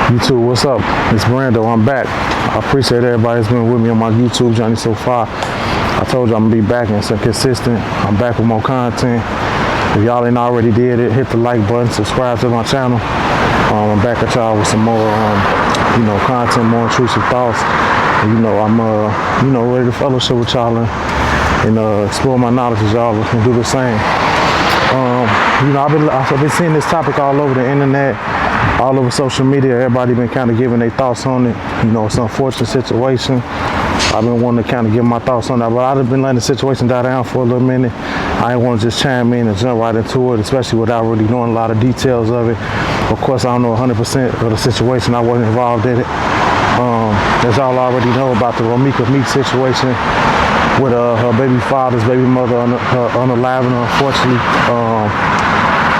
YouTube, what's up? It's Brando, I'm back. I appreciate everybody that's been with me on my YouTube journey so far. I told you I'm gonna be back and some consistent. I'm back with more content. If y'all ain't already did it, hit the like button, subscribe to my channel. I'm back at y'all with some more, content, more intrusive thoughts. And, I'm, ready to fellowship with y'all and explore my knowledge as y'all and do the same. I've been seeing this topic all over the internet, all over social media. Everybody been kind of giving their thoughts on it. It's an unfortunate situation. I've been wanting to kind of give my thoughts on that, but I've been letting the situation die down for a little minute. I ain't want to just chime in and jump right into it, especially without really knowing a lot of details of it. Of course, I don't know 100% of the situation. I wasn't involved in it. As y'all already know about the Romika Meek situation with her baby father's baby mother unaliving her, unfortunately.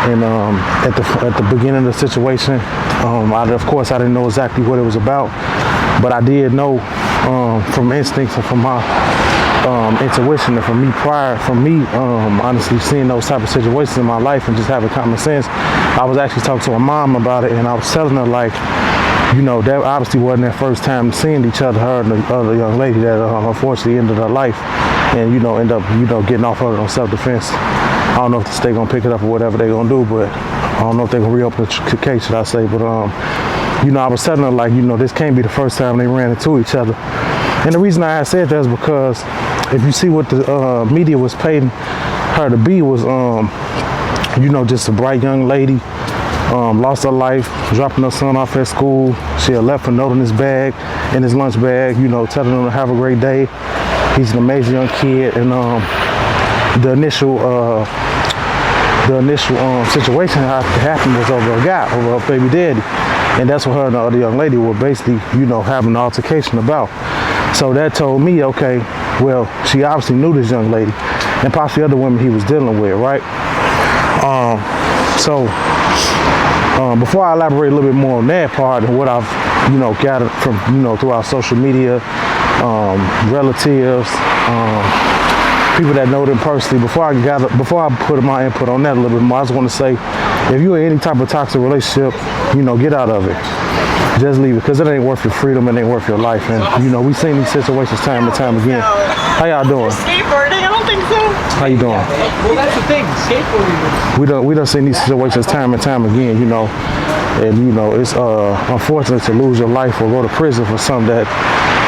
At the beginning of the situation, of course, I didn't know exactly what it was about, but I did know from instincts and from my intuition and from me honestly seeing those type of situations in my life and just having common sense. I was actually talking to my mom about it, and I was telling her, like, that obviously wasn't their first time seeing each other, her and the other young lady that unfortunately ended her life and, end up, getting off her on self-defense. I don't know if the state gonna pick it up or whatever they gonna do, but I don't know if they gonna reopen the case, should I say. But, I was telling her, like, this can't be the first time they ran into each other. And the reason I said that is because if you see what the media was painting her to be was, just a bright young lady, lost her life, dropping her son off at school. She had left a note in his lunch bag, telling him to have a great day. He's an amazing young kid, and the initial situation that happened was over a baby daddy, and that's what her and the other young lady were basically, having an altercation about. So that told me, okay, well, she obviously knew this young lady, and possibly other women he was dealing with, right? Before I elaborate a little bit more on that part and what I've, gathered from, throughout social media, relatives, people that know them personally, before I put my input on that a little bit more, I just want to say, if you're in any type of toxic relationship, get out of it. Just leave it, because it ain't worth your freedom, it ain't worth your life. And, we've seen these situations time and time again. How y'all doing? Skateboarding? I don't think so. How you doing? Well, that's the thing, skateboarding. We done seen these situations time and time again, and, it's unfortunate to lose your life or go to prison for something that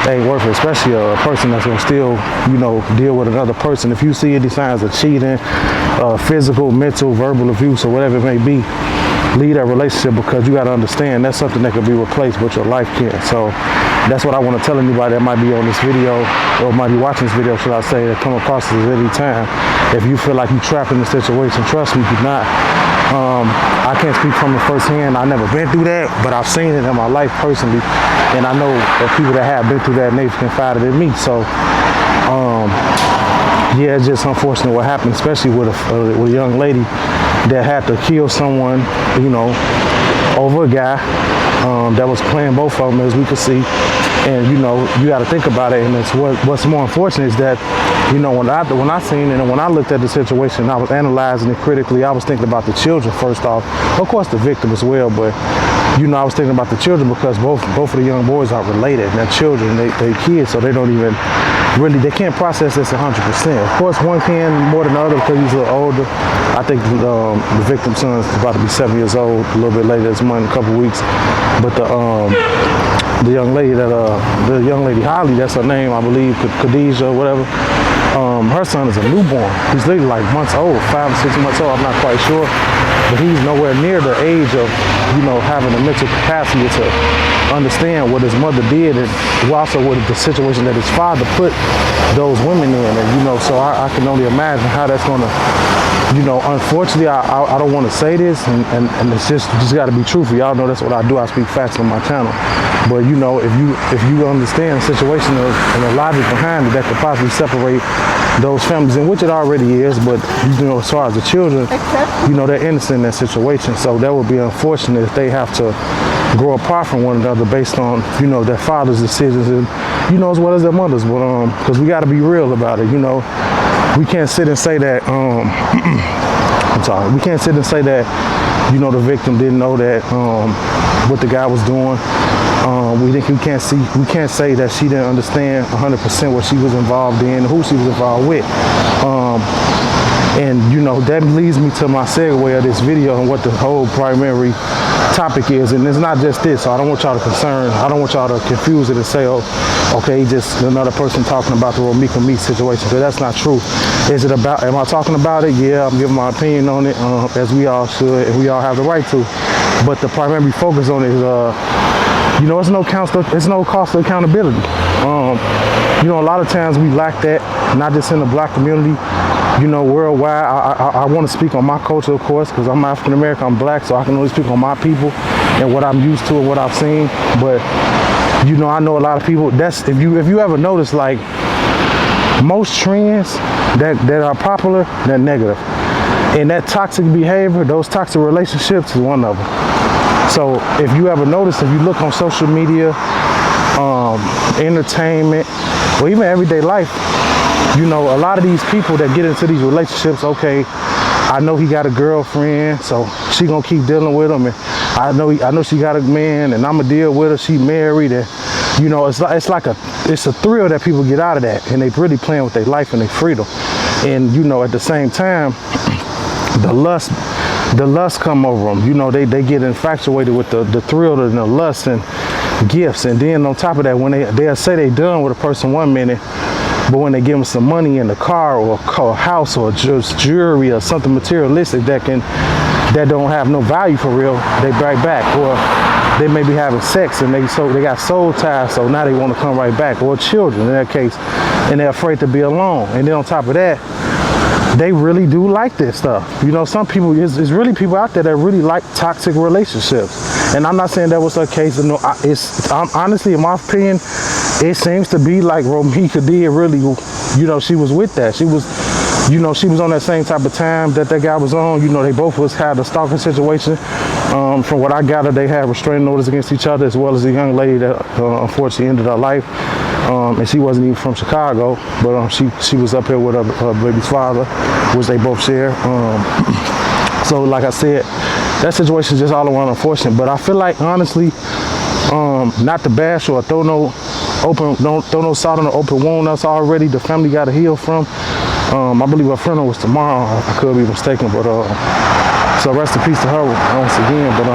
ain't worth it, especially a person that's gonna still, deal with another person. If you see any signs of cheating, physical, mental, verbal abuse, or whatever it may be, leave that relationship, because you got to understand that's something that can be replaced, but your life can't. So that's what I want to tell anybody that might be on this video or might be watching this video, should I say, that come across this at any time. If you feel like you're trapped in this situation, trust me, you're not. I can't speak from it firsthand. I've never been through that, but I've seen it in my life personally, and I know of people that have been through that, and they've confided in me. So yeah, it's just unfortunate what happened, especially with a young lady that had to kill someone, over a guy that was playing both of them, as we could see. And you got to think about it. And it's what's more unfortunate is that, when I seen it and when I looked at the situation, I was analyzing it critically. I was thinking about the children first off, of course the victim as well, but I was thinking about the children, because both of the young boys are related, and they're children, they're kids, so they don't even really, they can't process this 100%. Of course, one can more than the other because he's a little older. I think the victim's son is about to be 7 years old a little bit later this month, a couple weeks. But the young lady Holly, that's her name, I believe, Khadijah or whatever. Her son is a newborn. He's literally like months old, 5 or 6 months old. I'm not quite sure, but he's nowhere near the age of, having the mental capacity to understand what his mother did, and also what the situation that his father put those women in. And so I can only imagine how that's gonna, unfortunately, I don't want to say this, and it's just got to be truthful. Y'all know that's what I do. I speak facts on my channel. But if you understand the situation and the logic behind it, that could possibly separate those families, in which it already is. But as far as the children, they're innocent in that situation. So that would be unfortunate if they have to grow apart from one another based on their father's decisions, and as well as their mothers. But because we got to be real about it. We can't sit and say that. I'm sorry. We can't sit and say that you know, the victim didn't know that what the guy was doing. We can't say that she didn't understand 100% what she was involved in, who she was involved with. And you know, that leads me to my segue of this video and what the whole primary topic is. And it's not just this, so I don't want y'all to confuse it and say, oh, okay, just another person talking about the Romika Me situation, because that's not true. Is it about, am I talking about it? Yeah, I'm giving my opinion on it, as we all should, and we all have the right to. But the primary focus on it is, you know, it's no cost of accountability. You know, a lot of times we lack that, not just in the black community, you know, worldwide. I want to speak on my culture, of course, because I'm African American, I'm black, so I can only speak on my people and what I'm used to and what I've seen. But you know, I know a lot of people. That's if you ever notice, like most trends that are popular, they're negative, and that toxic behavior, those toxic relationships, is one of them. So if you ever notice, if you look on social media, entertainment, or even everyday life, you know, a lot of these people that get into these relationships, okay, I know he got a girlfriend, so she gonna keep dealing with him, and I know she got a man, and I'ma deal with her. She married, and you know, it's a thrill that people get out of that, and they really playing with their life and their freedom. And you know, at the same time, the lust come over them. You know, they get infatuated with the thrill and the lust and gifts, and then on top of that, when they'll say they done with a person 1 minute, but when they give them some money in the car or a house or just jewelry or something materialistic that don't have no value for real, they right back. Or they may be having sex and they got soul ties, so now they want to come right back. Or children in that case, and they're afraid to be alone. And then on top of that, they really do like this stuff. You know, some people, it's really people out there that really like toxic relationships. And I'm not saying that was her case. No, honestly, in my opinion, it seems to be like Romika did really, you know, she was with that. She was, you know, she was on that same type of time that guy was on. You know, they both had a stalking situation. From what I gathered, they had restraining orders against each other, as well as a young lady that unfortunately ended her life. And she wasn't even from Chicago, but she was up here with her baby's father, which they both share. So like I said, that situation is just all around unfortunate. But I feel like, honestly, not to bash or throw no salt on the open wound that's already the family got to heal from. I believe her funeral was tomorrow. I could be mistaken, but so rest in peace to her once again. But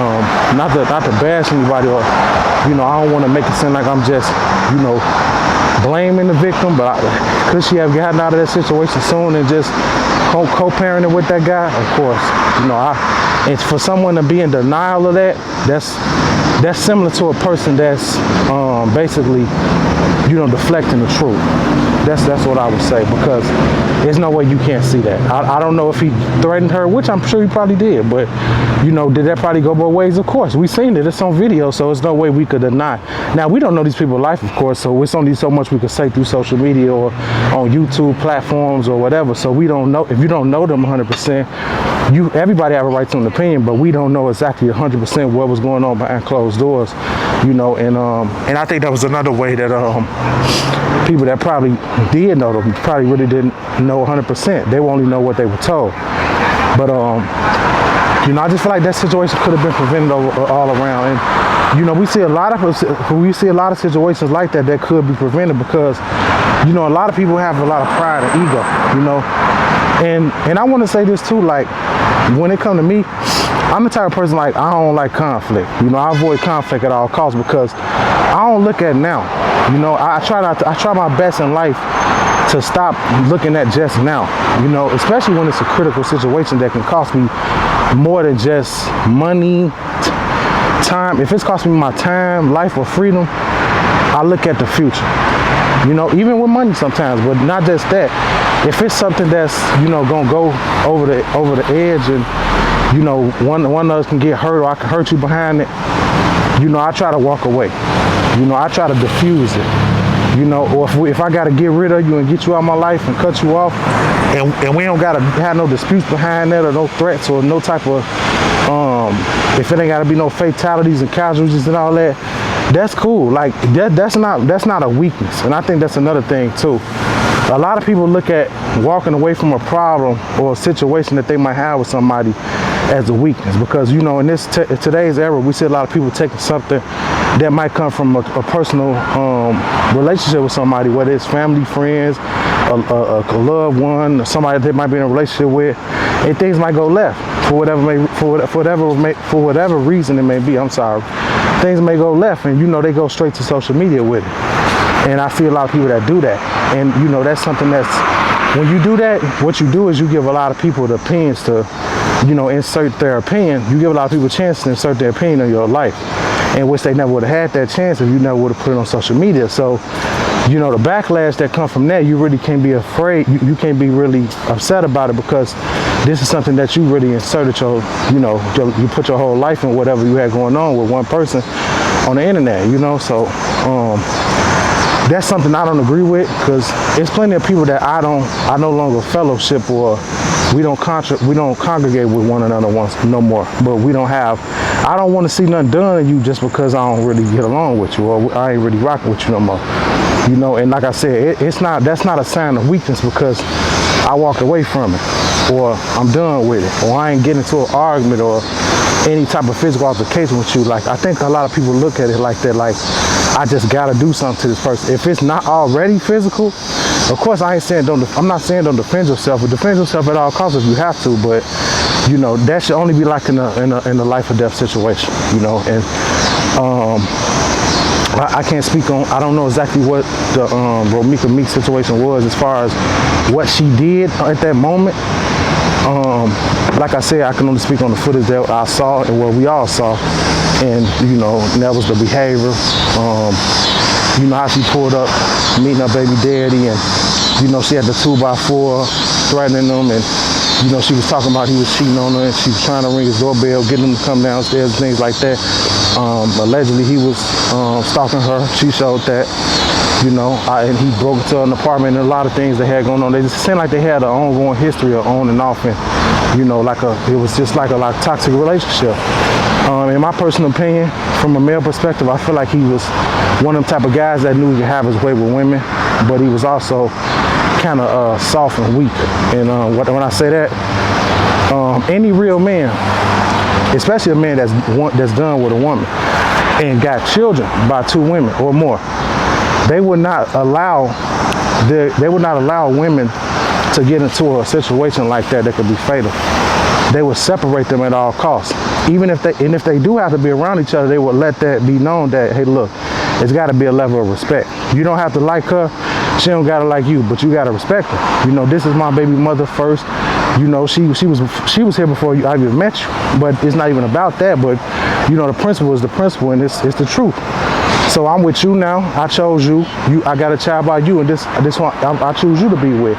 not to bash anybody, or you know, I don't want to make it seem like I'm just, you know, blaming the victim. But could she have gotten out of that situation soon and just co-parenting with that guy? Of course, you know, and for someone to be in denial of that, that's similar to a person that's basically, you know, deflecting the truth. That's what I would say, because there's no way you can't see that. I don't know if he threatened her, which I'm sure he probably did, but you know, did that probably go both ways? Of course, we seen it. It's on video, so there's no way we could deny. Now, we don't know these people's life, of course, so it's only so much we could say through social media or on YouTube platforms or whatever. So we don't know. If you don't know them 100%, everybody have a right to an opinion, but we don't know exactly 100% what was going on behind closed doors, you know. And I think that was another way that people that probably did know them probably really didn't know 100%. They only know what they were told. But you know, I just feel like that situation could have been prevented all around. And you know, we see a lot of situations like that could be prevented, because you know, a lot of people have a lot of pride and ego, you know. And I want to say this too, like when it comes to me, I'm the type of person, like, I don't like conflict. You know, I avoid conflict at all costs, because I don't look at now. You know, I try my best in life to stop looking at just now, you know, especially when it's a critical situation that can cost me more than just money, time. If it's costing me my time, life, or freedom, I look at the future. You know, even with money sometimes, but not just that. If it's something that's, you know, gonna go over the edge, and you know, one of us can get hurt, or I can hurt you behind it, you know, I try to walk away. You know, I try to diffuse it. You know, or if I gotta get rid of you and get you out of my life and cut you off, and we don't gotta have no disputes behind that, or no threats, or no type of if it ain't gotta be no fatalities and casualties and all that, that's cool. Like that's not a weakness. And I think that's another thing too. A lot of people look at walking away from a problem or a situation that they might have with somebody as a weakness, because you know in this today's era we see a lot of people taking something that might come from a personal relationship with somebody, whether it's family, friends, a loved one, or somebody they might be in a relationship with, and things might go left for whatever reason it may be. I'm sorry, things may go left, and you know they go straight to social media with it. And I see a lot of people that do that, and you know that's something that's, when you do that, what you do is you give a lot of people the opinions to, you know, insert their opinion. You give a lot of people a chance to insert their opinion in your life, in which they never would have had that chance if you never would have put it on social media. So, you know, the backlash that comes from that, you really can't be afraid. You can't be really upset about it, because this is something that you really inserted you put your whole life in whatever you had going on with one person on the internet, you know. So that's something I don't agree with, because there's plenty of people that I no longer fellowship, or we don't congregate with one another no more. But I don't want to see nothing done to you just because I don't really get along with you, or I ain't really rocking with you no more. You know, and like I said, that's not a sign of weakness because I walked away from it, or I'm done with it, or I ain't getting into an argument or any type of physical altercation with you. Like, I think a lot of people look at it like that, like I just gotta do something to this person. If it's not already physical, of course I'm not saying don't defend yourself, but defend yourself at all costs if you have to. But you know, that should only be like in a life or death situation, you know. And I can't speak on, I don't know exactly what the Romika Meek situation was as far as what she did at that moment. Like I said, I can only speak on the footage that I saw and what we all saw. And, you know, that was the behavior. You know how she pulled up, meeting her baby daddy, and, you know, she had the 2x4 threatening him, and, you know, she was talking about he was cheating on her, and she was trying to ring his doorbell, getting him to come downstairs, and things like that. Allegedly, he was stalking her. She showed that, you know, and he broke into an apartment, and a lot of things they had going on. They just seemed like they had an ongoing history of on and off, and, you know, it was just like a toxic relationship. In my personal opinion, from a male perspective, I feel like he was one of them type of guys that knew he could have his way with women, but he was also kind of soft and weak. And when I say that, any real man, especially a man that's done with a woman and got children by 2 women or more, they would not allow women to get into a situation like that could be fatal. They would separate them at all costs. Even if they do have to be around each other, they would let that be known that, hey, look, it's got to be a level of respect. You don't have to like her, she don't got to like you, but you got to respect her. You know, this is my baby mother first. You know, she was here before I even met you, but it's not even about that. But you know, the principle is the principle, and it's the truth. So I'm with you now. I chose you. I got a child by you, and this one I choose you to be with.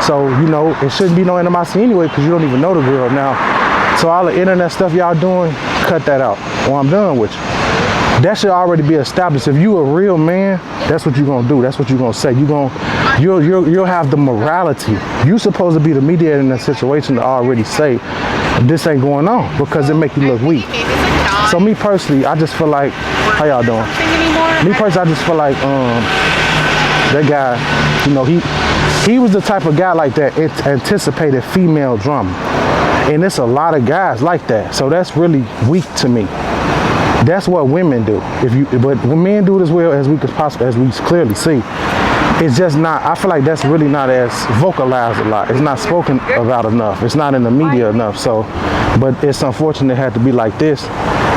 So you know, it shouldn't be no animosity anyway, because you don't even know the girl now. So all the internet stuff y'all doing, cut that out, or I'm done with you. That should already be established. If you a real man, that's what you're gonna do. That's what you're gonna say. You'll have the morality. You're supposed to be the mediator in that situation to already say this ain't going on, because it make you look weak. So me personally, I just feel like, how y'all doing? Me personally, I just feel like that guy, you know, he was the type of guy like that. It anticipated female drama, and it's a lot of guys like that. So that's really weak to me. That's what women do. But when men do it as well as we clearly see, it's just not. I feel like that's really not as vocalized a lot. It's not spoken about enough. It's not in the media enough. So, but it's unfortunate it had to be like this,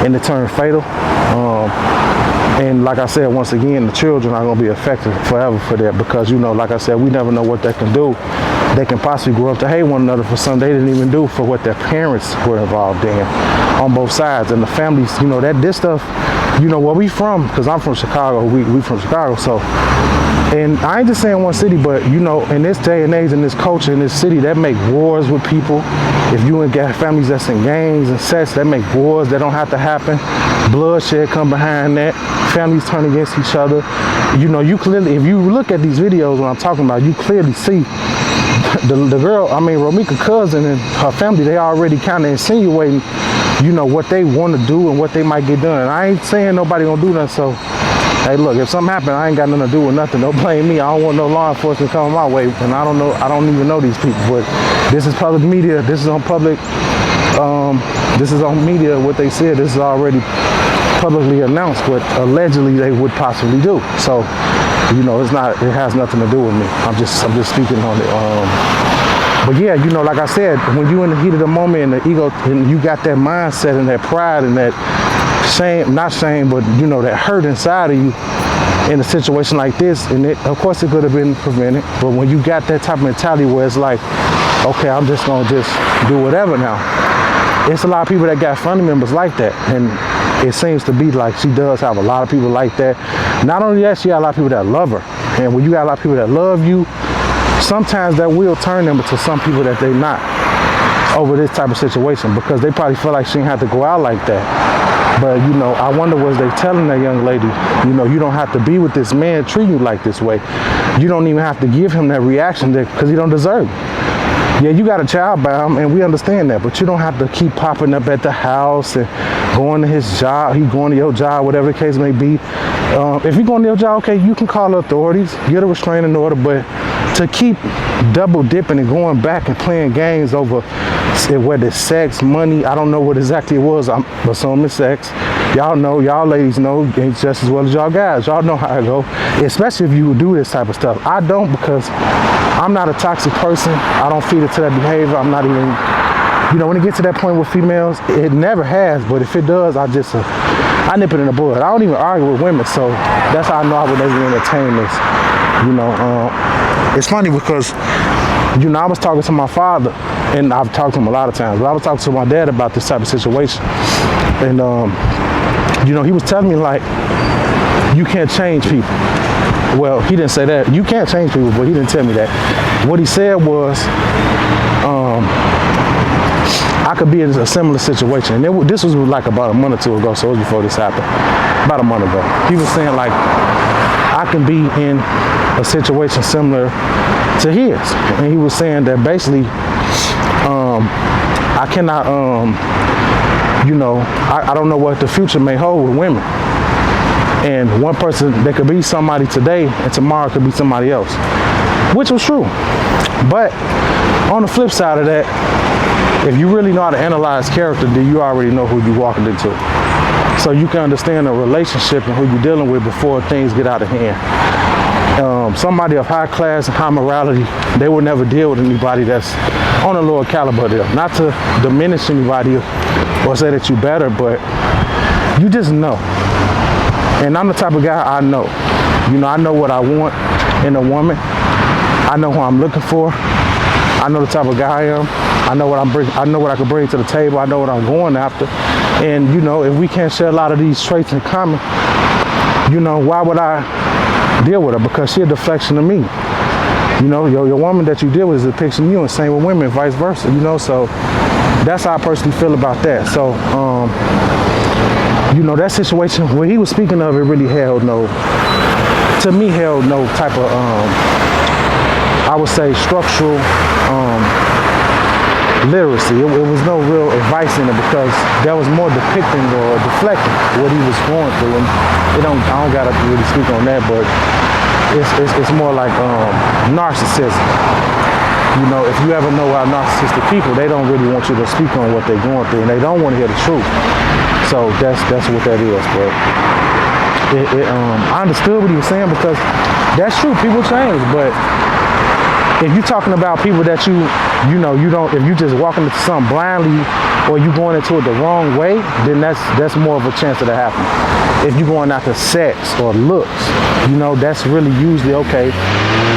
and it turned fatal. And like I said, once again, the children are going to be affected forever for that, because, you know, like I said, we never know what that can do. They can possibly grow up to hate one another for something they didn't even do for what their parents were involved in on both sides. And the families, you know, this stuff, you know, where we from, because I'm from Chicago, we from Chicago, so. And I ain't just saying one city, but, you know, in this day and age, in this culture, in this city, that make wars with people. If you got families that's in gangs and sets, that make wars that don't have to happen. Bloodshed come behind that. Families turn against each other. You know, you clearly, if you look at these videos when I'm talking about, you clearly see the girl, Romika's cousin and her family, they already kind of insinuating, you know, what they want to do and what they might get done. And I ain't saying nobody gonna do nothing, so hey, look, if something happen, I ain't got nothing to do with nothing. Don't blame me. I don't want no law enforcement coming my way, and I don't even know these people. But this is public media. This is on public This is on media, what they said. This is already publicly announced what allegedly they would possibly do. So, you know, it has nothing to do with me. I'm just speaking on it. But yeah, you know, like I said, when you in the heat of the moment and the ego, and you got that mindset and that pride and that shame, not shame, but you know, that hurt inside of you in a situation like this, and of course it could have been prevented, but when you got that type of mentality where it's like, okay, I'm just gonna do whatever now. It's a lot of people that got family members like that, and it seems to be like she does have a lot of people like that. Not only that, she got a lot of people that love her, and when you got a lot of people that love you, sometimes that will turn them into some people that they not over this type of situation, because they probably feel like she didn't have to go out like that. But, you know, I wonder, was they telling that young lady, you know, you don't have to be with this man, treat you like this way. You don't even have to give him that reaction because he don't deserve it. Yeah, you got a child by him, and we understand that, but you don't have to keep popping up at the house and going to his job. He going to your job, whatever the case may be. If you're going to your job, okay, you can call the authorities, get a restraining order, but to keep double dipping and going back and playing games over whether it's sex, money, I don't know what exactly it was. I'm assuming sex. Y'all know, y'all ladies know just as well as y'all guys. Y'all know how it go, especially if you do this type of stuff. I don't, because I'm not a toxic person. I don't feed into that behavior. I'm not even, you know, when it gets to that point with females, it never has, but if it does, I nip it in the bud. I don't even argue with women, so that's how I know I would never entertain this. You know, it's funny because, you know, I was talking to my father, and I've talked to him a lot of times, but I was talking to my dad about this type of situation. And, you know, he was telling me, like, you can't change people. Well, he didn't say that. You can't change people, but he didn't tell me that. What he said was, I could be in a similar situation. And this was like about a month or two ago, so it was before this happened. About a month ago. He was saying, like, I can be in a situation similar to his. And he was saying that basically, I cannot, you know, I don't know what the future may hold with women. And one person, they could be somebody today, and tomorrow could be somebody else, which was true. But on the flip side of that, if you really know how to analyze character, then you already know who you're walking into. So you can understand a relationship and who you're dealing with before things get out of hand. Somebody of high class and high morality, they will never deal with anybody that's on a lower caliber there. Not to diminish anybody or say that you're better, but you just know. And I'm the type of guy, I know. You know, I know what I want in a woman. I know who I'm looking for. I know the type of guy I am. I know what I know what I can bring to the table. I know what I'm going after. And you know, if we can't share a lot of these traits in common, you know, why would I deal with her? Because she's a deflection of me. You know, your woman that you deal with is a depiction of you, and same with women, vice versa. You know, so that's how I personally feel about that. So, you know, that situation where he was speaking of, it really held no type of, I would say, structural literacy. It was no real advice in it, because that was more depicting or deflecting what he was going through. And I don't gotta really speak on that, but it's more like narcissism. You know, if you ever know our narcissistic people, they don't really want you to speak on what they're going through, and they don't want to hear the truth. So that's what that is. But I understood what he was saying, because that's true. People change, but if you're talking about people that you know, you don't, if you just walking into something blindly, or you going into it the wrong way, then that's more of a chance of that happening. If you're going after sex or looks, you know, that's really usually okay.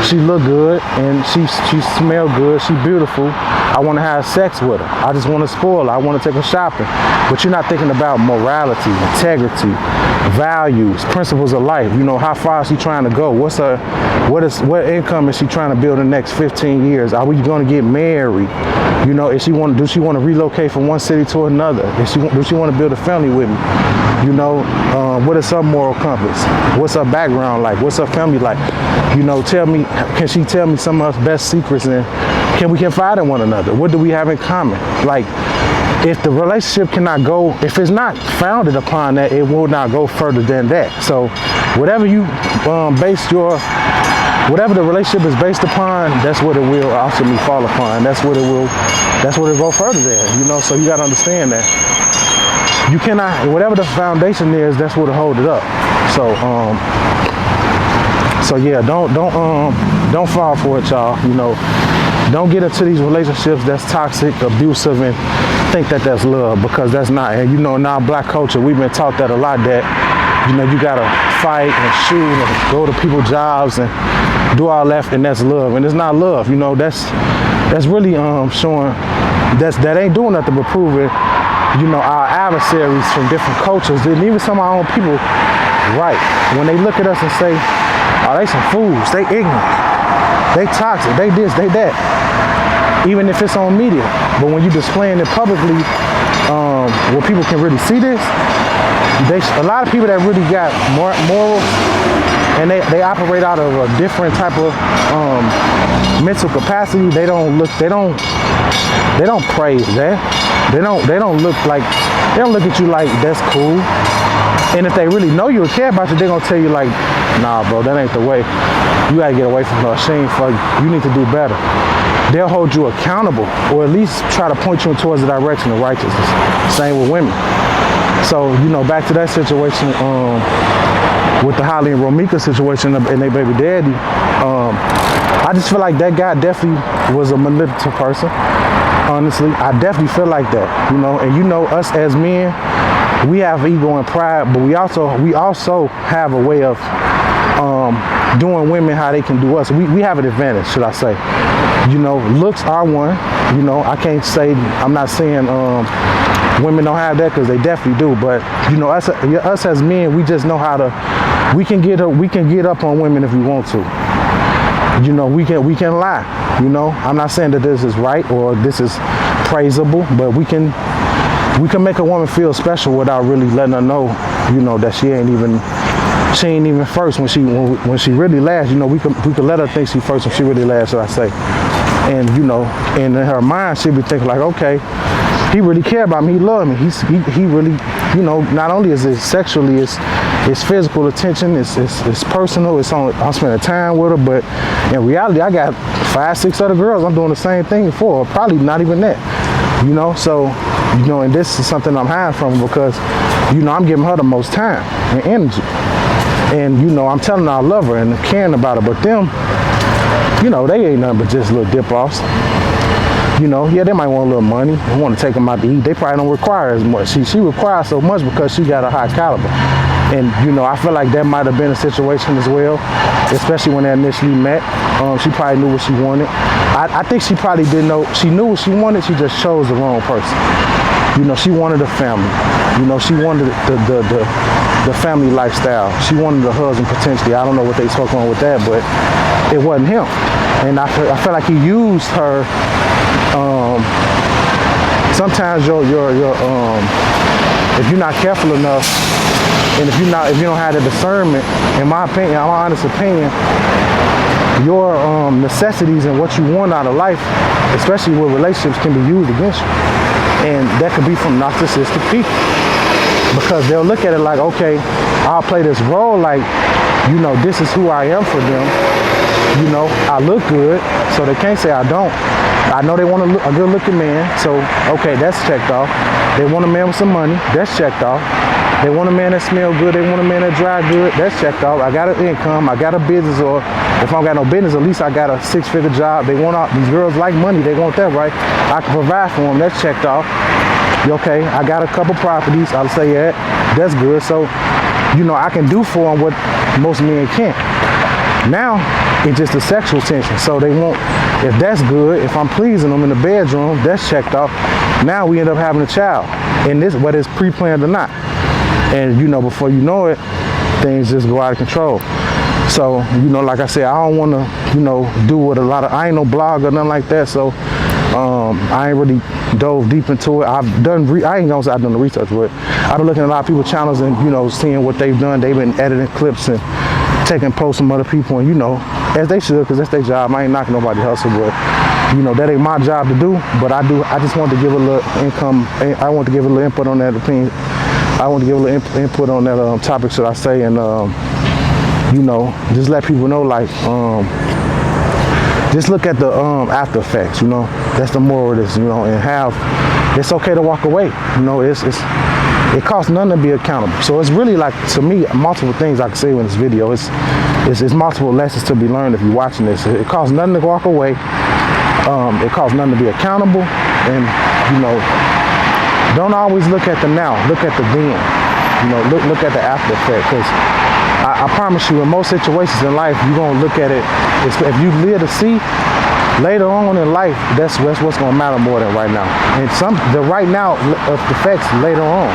She look good and she smell good. She beautiful. I want to have sex with her. I just want to spoil her. I want to take her shopping. But you're not thinking about morality, integrity, values, principles of life. You know, how far is she trying to go? What income is she trying to build in the next 15 years? Are we going to get married? You know, does she want to relocate from one city to another? Does she want to build a family with me? You know, what is her moral compass? What's her background like? What's her family like? You know, can she tell me some of her best secrets, and can we confide in one another? What do we have in common? Like, if the relationship cannot go, if it's not founded upon that, it will not go further than that. So whatever you base your whatever the relationship is based upon, that's what it will ultimately fall upon. That's what it will go further there, you know, so you gotta understand that. You cannot, whatever the foundation is, that's what'll hold it up. So yeah, don't fall for it, y'all. You know, don't get into these relationships that's toxic, abusive, and think that that's love, because that's not. And you know, in our black culture, we've been taught that a lot, that, you know, you gotta fight and shoot and go to people's jobs and do all that, and that's love. And it's not love, you know, that's really showing that ain't doing nothing but proving, you know, our adversaries from different cultures, and even some of our own people, right, when they look at us and say, oh, they some fools, they ignorant, they toxic, they this, they that, even if it's on media. But when you displaying it publicly, where people can really see this, a lot of people that really got morals, and they operate out of a different type of mental capacity. They don't praise that. They don't look at you like that's cool. And if they really know you or care about you, they're gonna tell you like, nah, bro, that ain't the way. You gotta get away from her. She ain't for you. You need to do better. They'll hold you accountable, or at least try to point you towards the direction of righteousness. Same with women. So, you know, back to that situation with the Holly and Romika situation and their baby daddy, I just feel like that guy definitely was a manipulative person. Honestly, I definitely feel like that, you know. And you know, us as men, we have ego and pride, but we also have a way of doing women how they can do us. We have an advantage, should I say. You know, looks are one. You know, I'm not saying women don't have that, because they definitely do. But you know, us as men, we just know how to. We can get up on women if we want to. You know, we can lie. You know, I'm not saying that this is right or this is praisable, but we can make a woman feel special without really letting her know, you know, that she ain't even first when she really last. You know, we could let her think she first when she really last, should I say. And you know, and in her mind, she'll be thinking like, okay, he really care about me, he love me, he really, you know, not only is it sexually, it's physical attention, it's personal, I'm spending time with her, but in reality, I got 5-6 other girls I'm doing the same thing for, probably not even that, you know. So, you know, and this is something I'm hiding from, because, you know, I'm giving her the most time and energy, and, you know, I'm telling her I love her and caring about her, but them, you know, they ain't nothing but just little dip-offs. You know, yeah, they might want a little money. They want to take them out to eat. They probably don't require as much. She requires so much because she got a high caliber. And, you know, I feel like that might have been a situation as well, especially when they initially met. She probably knew what she wanted. I think she probably didn't know. She knew what she wanted. She just chose the wrong person. You know, she wanted a family. You know, she wanted the family lifestyle. She wanted a husband potentially. I don't know what they spoke on with that, but it wasn't him. And I feel like he used her. Sometimes if you're not careful enough, and if you don't have the discernment, in my honest opinion, your necessities and what you want out of life, especially with relationships, can be used against you. And that could be from narcissistic people, because they'll look at it like, okay, I'll play this role like, you know, this is who I am for them. You know, I look good, so they can't say I don't. I know they want a good looking man, so okay, that's checked off. They want a man with some money, that's checked off. They want a man that smell good, they want a man that dry good, that's checked off. I got an income, I got a business, or if I don't got no business, at least I got a 6-figure job. They want these girls like money, they want that, right? I can provide for them, that's checked off. Okay, I got a couple properties, I'll say that, that's good. So, you know, I can do for them what most men can't. Now, it's just a sexual tension. So they want, if that's good, if I'm pleasing them in the bedroom, that's checked off. Now we end up having a child. And this, whether it's pre-planned or not. And, you know, before you know it, things just go out of control. So, you know, like I said, I don't want to, you know, do what I ain't no blog or nothing like that. So, I ain't really dove deep into it. I ain't gonna say I've done the research, but I've been looking at a lot of people's channels and, you know, seeing what they've done. They've been editing clips and taking posts from other people, and, you know, as they should, because that's their job. I ain't knocking nobody's hustle, but, you know, that ain't my job to do. But I just want to give a little income. I want to give a little input on that opinion. I want to give a little input on that topic, should I say, and you know, just let people know, like, just look at the after effects, you know. That's the moral of this, you know, and it's okay to walk away. You know, it costs nothing to be accountable. So it's really, like, to me, multiple things I can say in this video. It's multiple lessons to be learned if you're watching this. It costs nothing to walk away. It costs nothing to be accountable. And, you know, don't always look at the now. Look at the then. You know, look at the after effect. Because I promise you, in most situations in life, you're going to look at it. If you live to see, later on in life, that's what's going to matter more than right now. And the right now affects later on.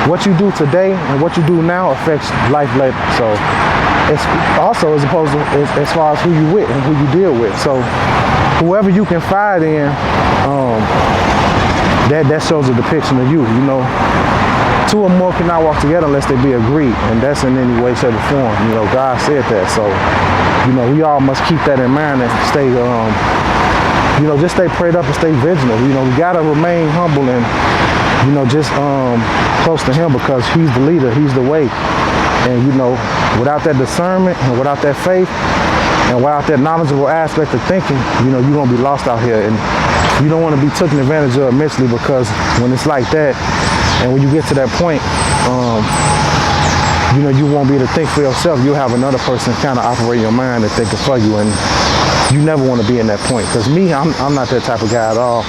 What you do today and what you do now affects life later. So it's also as opposed to as far as who you with and who you deal with. So whoever you confide in, that shows a depiction of you. You know, two or more cannot walk together unless they be agreed, and that's in any way, shape, or form. You know, God said that. So, you know, we all must keep that in mind and stay, you know, just stay prayed up and stay vigilant. You know, we gotta remain humble and, you know, just close to Him, because He's the leader, He's the way. And, you know, without that discernment and without that faith and without that knowledgeable aspect of thinking, you know, you're gonna be lost out here, and you don't want to be taken advantage of mentally, because when it's like that, and when you get to that point, you know, you won't be able to think for yourself. You'll have another person kind of operate your mind and thinking for you, and you never want to be in that point. Because me, I'm not that type of guy at all.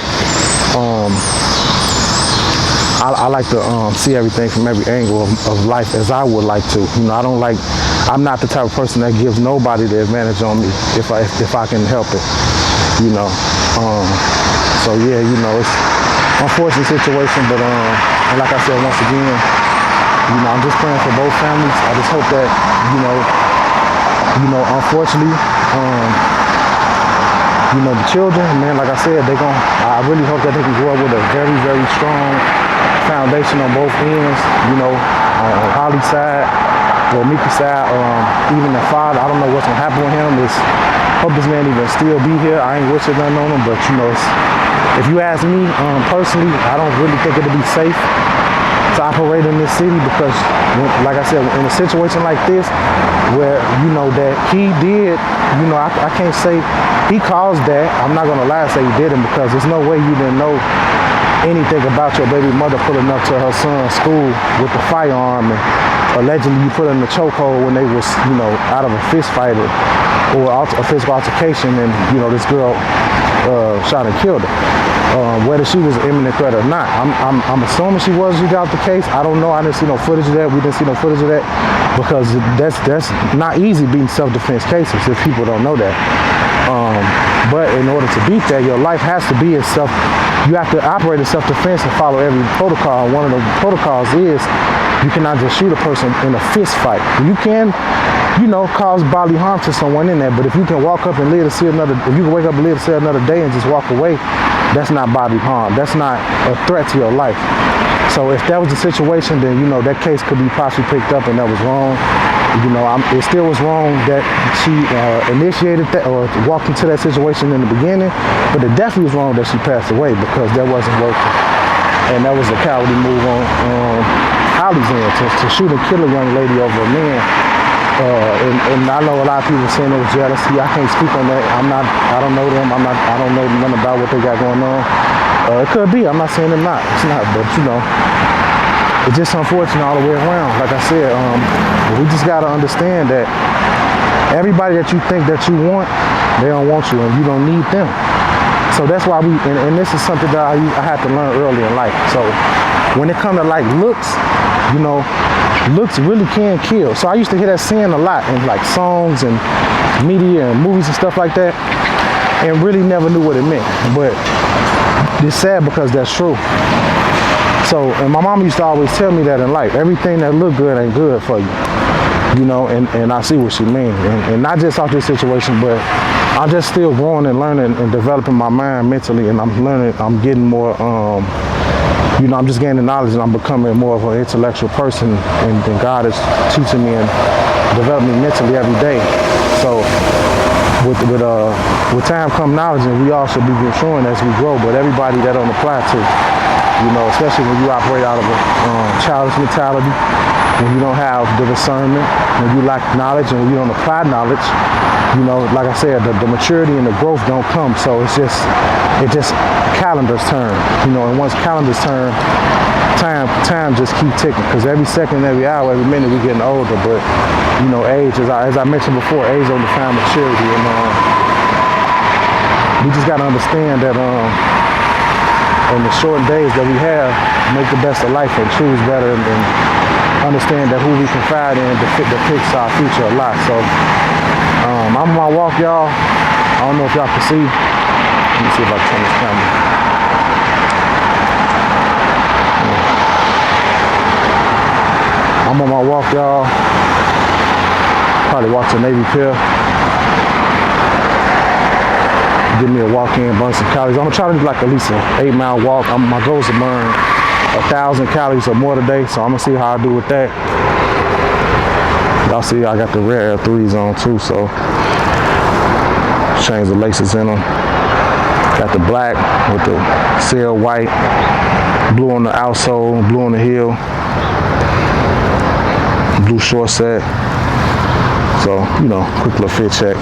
I like to see everything from every angle of life as I would like to. You know, I'm not the type of person that gives nobody the advantage on me if I can help it. You know, so yeah, you know, it's an unfortunate situation, but and like I said, once again, you know, I'm just praying for both families. I just hope that, you know, unfortunately, you know, the children, man, like I said, I really hope that they can grow up with a very, very strong foundation on both ends, you know, on Holly's side, or Mickey's side, even the father. I don't know what's gonna happen with him. Hope this man even still be here. I ain't wishing nothing on him, but, you know, if you ask me personally, I don't really think it'll be safe to operate in this city, because, like I said, in a situation like this, where, you know, that he did, you know, I can't say he caused that. I'm not gonna lie and say he didn't, because there's no way you didn't know anything about your baby mother pulling up to her son's school with the firearm, and allegedly you put her in the chokehold when they was, you know, out of a fist fight or a physical altercation, and, you know, this girl shot and killed her. Whether she was an imminent threat or not, I'm assuming she was. You got the case. I don't know. I didn't see no footage of that. We didn't see no footage of that, because that's not easy beating self-defense cases if people don't know that. But in order to beat that, your life has to be in you have to operate in self-defense and follow every protocol. One of the protocols is you cannot just shoot a person in a fist fight. You can, you know, cause bodily harm to someone in there, but if you can walk up and live to see if you can wake up and live to see another day and just walk away, that's not bodily harm. That's not a threat to your life. So if that was the situation, then, you know, that case could be possibly picked up, and that was wrong. You know, it still was wrong that she initiated that or walked into that situation in the beginning, but it definitely was wrong that she passed away, because that wasn't working. And that was a cowardly move on Holly's end to shoot and kill a young lady over a man. And I know a lot of people saying it was jealousy. I can't speak on that. I don't know them. I don't know nothing about what they got going on. It could be. I'm not saying it's not, but, you know, it's just unfortunate all the way around. Like I said, we just got to understand that everybody that you think that you want, they don't want you, and you don't need them. So that's why and this is something that I had to learn early in life. So when it comes to, like, looks, you know, looks really can kill. So I used to hear that saying a lot in, like, songs and media and movies and stuff like that, and really never knew what it meant. But it's sad, because that's true. So, and my mom used to always tell me that in life, everything that look good ain't good for you, you know, and I see what she means. And not just off this situation, but I'm just still growing and learning and developing my mind mentally, and I'm getting more, you know, I'm just gaining knowledge, and I'm becoming more of an intellectual person, and God is teaching me and developing me mentally every day. So with time come knowledge, and we all should be maturing as we grow, but everybody that don't apply to, you know, especially when you operate out of a childish mentality, when you don't have the discernment, when you lack knowledge, and when you don't apply knowledge, you know, like I said, the maturity and the growth don't come. So it just calendars turn, you know, and once calendars turn, time just keep ticking, because every second, every hour, every minute we're getting older. But you know, age, as I mentioned before, age don't define maturity, and we just got to understand that in the short days that we have, make the best of life and choose better, and understand that who we confide in depicts our future a lot. So I'm on my walk, y'all. I don't know if y'all can see. Let me see if I can turn this camera. I'm on my walk, y'all. Probably walk to Navy Pier. Give me a walk-in, burn some calories. I'm gonna try to do like at least an 8-mile walk. My goal is to burn 1,000 calories or more today, so I'm gonna see how I do with that. Y'all see I got the Rare Air 3s on too, so change the laces in them. Got the black with the sail white, blue on the outsole, blue on the heel, blue short set. So, you know, quick little fit check.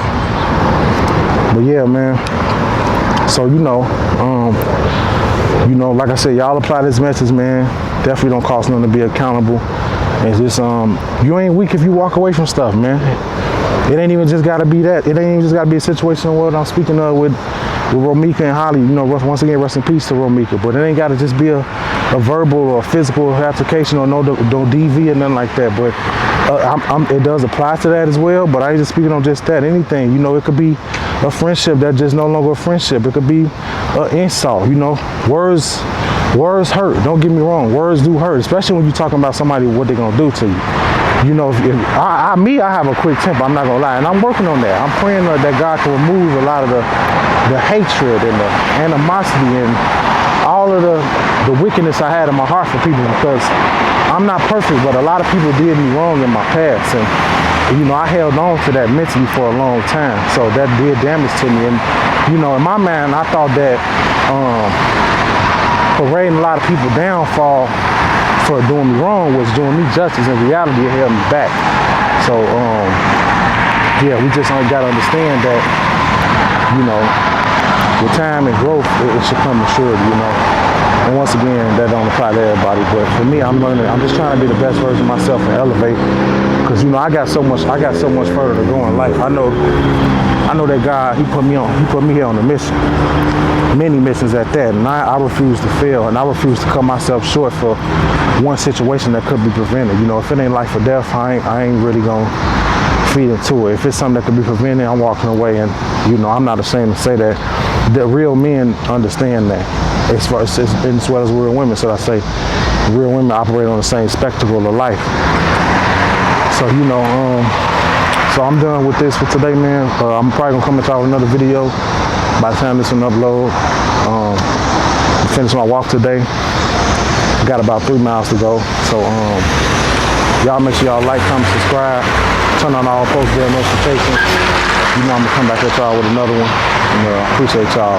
But yeah, man. So, you know, like I said, y'all apply this message, man. Definitely don't cost nothing to be accountable. And just, you ain't weak if you walk away from stuff, man. It ain't even just gotta be that. It ain't even just gotta be a situation what I'm speaking of with Romika and Holly. You know, once again, rest in peace to Romika. But it ain't gotta just be a verbal or physical altercation or no DV or nothing like that. But it does apply to that as well. But I ain't just speaking on just that. Anything, you know, it could be a friendship that just no longer a friendship. It could be an insult. You know, words hurt. Don't get me wrong. Words do hurt, especially when you're talking about somebody, what they're gonna do to you. You know, I have a quick temper. I'm not gonna lie, and I'm working on that. I'm praying that God can remove a lot of the hatred and the animosity and all of the wickedness I had in my heart for people, because I'm not perfect, but a lot of people did me wrong in my past, and you know, I held on to that mentally for a long time, so that did damage to me. And you know, in my mind, I thought that parading a lot of people downfall for doing me wrong was doing me justice. In reality, it held me back. So yeah, we just gotta understand that, you know, with time and growth, it should come maturity, you know. And once again, that don't apply to everybody, but for me, I'm learning. I'm just trying to be the best version of myself and elevate, because you know, I got so much further to go in life. I know that God, He put me here on a mission, many missions at that, and I refuse to fail, and I refuse to cut myself short for one situation that could be prevented. You know, if it ain't life or death, I ain't really gonna feed into it. If it's something that could be prevented, I'm walking away. And you know, I'm not ashamed to say that real men understand that, as well as real women. So I say, real women operate on the same spectacle of life. So you know, so I'm done with this for today, man. I'm probably gonna come at y'all with another video by the time this one upload. Finish my walk today. Got about 3 miles to go. So y'all make sure y'all like, comment, subscribe, turn on all post bell notifications. You know I'm gonna come back at y'all with another one. And appreciate y'all.